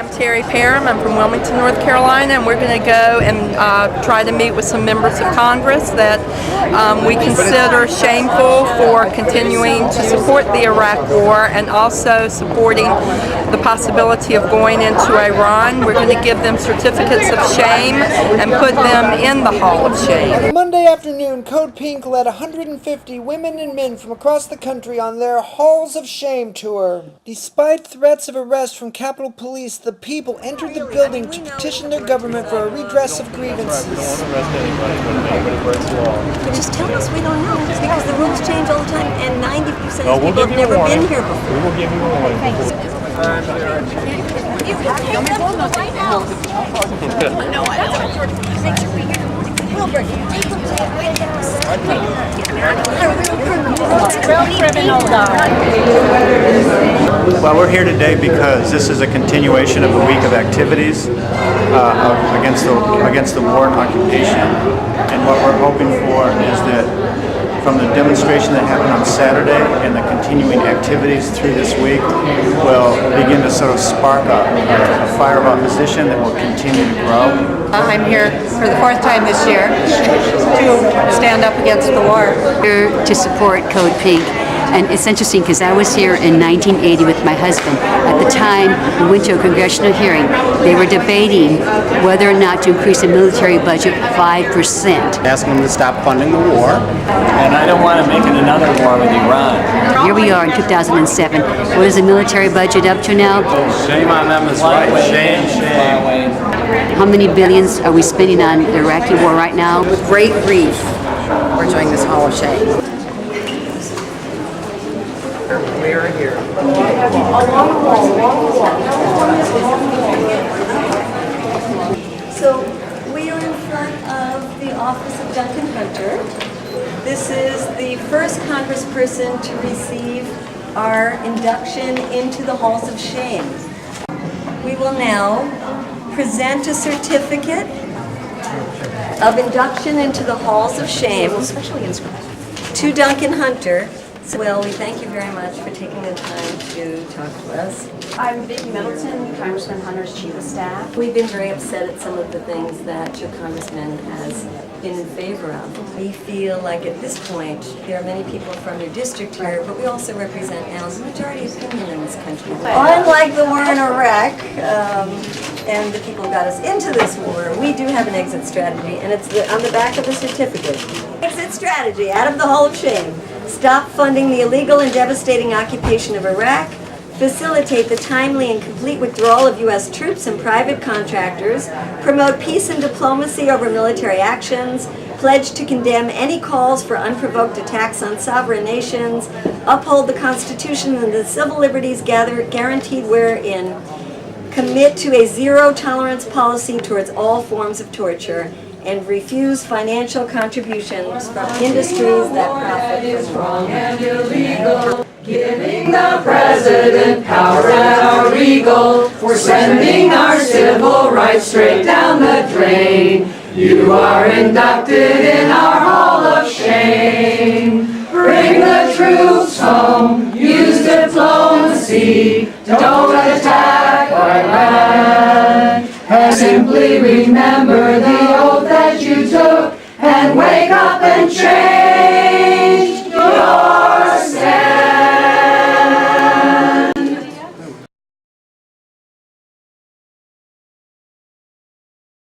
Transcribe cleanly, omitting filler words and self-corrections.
I'm Terry Parham. I'm from Wilmington, North Carolina, and we're going to go and try to meet with some members of Congress that we consider shameful for continuing to support the Iraq War and also supporting the possibility of going into Iran. We're going to give them certificates of shame and put them in the Hall of Shame. On Monday afternoon, CODEPINK led 150 women and men from across the country on their Halls of Shame tour. Despite threats of arrest from Capitol Police, the people entered the building to petition their government for a redress of grievances. Just tell us we don't know, because the rules change all the time, and 90% of people have never been here before. We will give you a warning. Well, we're here today because this is a continuation of a week of activities against the war and occupation. And what we're hoping for is that from the demonstration that happened on Saturday and the continuing activities through this week will begin to sort of spark a fire of opposition that will continue to grow. I'm here for the fourth time this year to stand up against the war. Here to support CODEPINK. And it's interesting because I was here in 1980 with my husband. At the time, we went to a congressional hearing. They were debating whether or not to increase the military budget 5%. Asking them to stop funding the war. And I don't want to make it another war with Iran. Here we are in 2007. What is the military budget up to now? Shame on them is right. Shame, shame. How many billions are we spending on the Iraqi war right now? With great grief, we're doing this Hall of Shame. We are here. So we are in front of the office of Duncan. This is the first congressperson to receive our induction into the Halls of Shame. We will now present a certificate of induction into the Halls of Shame to Duncan Hunter. Well, we thank you very much for taking the time to talk to us. I'm Vicki Middleton, Congressman Hunter's Chief of Staff. We've been very upset at some of the things that your congressman has been in favor of. We feel like at this point there are many people from your district here, but we also represent now the majority opinion in this country. Unlike the war in Iraq and the people who got us into this war, we do have an exit strategy, and it's on the back of the certificate. Exit strategy out of the Hall of Shame. Stop funding the illegal and devastating occupation of Iraq, facilitate the timely and complete withdrawal of U.S. troops and private contractors, promote peace and diplomacy over military actions, pledge to condemn any calls for unprovoked attacks on sovereign nations, uphold the Constitution and the civil liberties guaranteed wherein, commit to a zero-tolerance policy towards all forms of torture, and refuse financial contributions from industries that profit from wrong and illegal. Giving the president power at our regal, for sending our civil rights straight down the drain. You are inducted in our Hall of Shame. Bring the troops home, use diplomacy, don't attack our land. And simply remember the oath that you took, and wake up and change.